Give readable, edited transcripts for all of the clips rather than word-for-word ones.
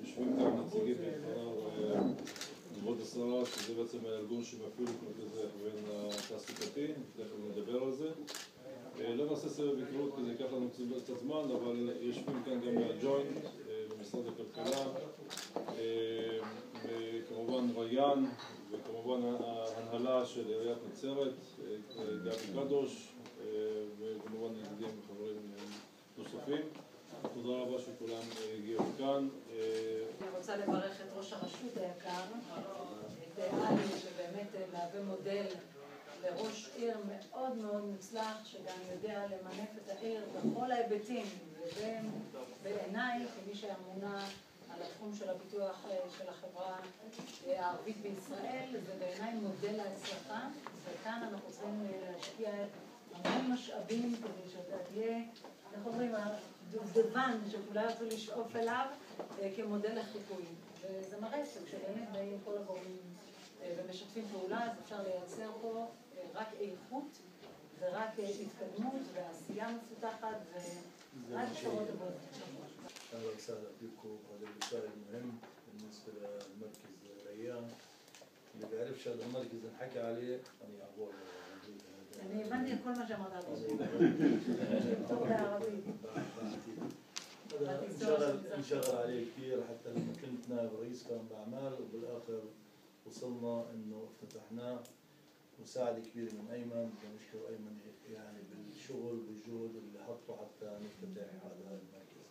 יושבים כאן נציגים כבוד השרה, שזה בעצם הארגון שמפעיל את מרכזי ההכוון התעסוקתי, תכף נדבר על זה. לא נעשה סבב היכרות כי זה ייקח לנו קצת זמן, אבל יושבים כאן גם מהג'וינט, במשרד הכלכלה, וכמובן ריאן, וכמובן ההנהלה של עיריית נצרת, גבי קדוש, וכמובן ידידים וחברים נוספים. תודה רבה שכולם הגיעו כאן. אני רוצה לברך את ראש הרשות היקר, את אלי, שבאמת מהווה מודל לראש עיר מאוד מאוד מוצלח, שגם יודע למנף את העיר בכל ההיבטים, ובין בעיניי, כמי שאמונה על התחום של הפיתוח של החברה הערבית בישראל, זה בעיניי מודל להצלחה, וכאן אנחנו צריכים להשקיע המון משאבים כדי שאתה תהיה, אנחנו אומרים, הדובדבן שכולם ירצו לשאוף אליו כמודל לחיקוי. וזה מראה שכשבאמת באים כל הגורמים ומשתפים פעולה, אז אפשר לייצר פה רק איכות ורק התקדמות ועשייה מפותחת ורק בשורות טובות. أهلا وسهلا فيكم. هذا الرسالة المهم بالنسبة للمركز ريان. اللي بيعرفش هذا المركز نحكي عليه أنا أقول אני הבנתי את כל מה שאמרת על זה. טוב בערבית. انشغل عليه كثير حتى لما كنت نائب رئيس كان بأعمال وبالآخر وصلنا إنه افتتحناه. مساعدة كبيرة من أيمن، بنشكر أيمن يعني بالشغل بالجهد اللي حطه حتى نفتتح هذا المركز.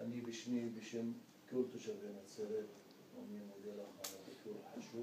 أني بشني بشم كل تشبه نتسرد ومن موديلها على دكتور حشو.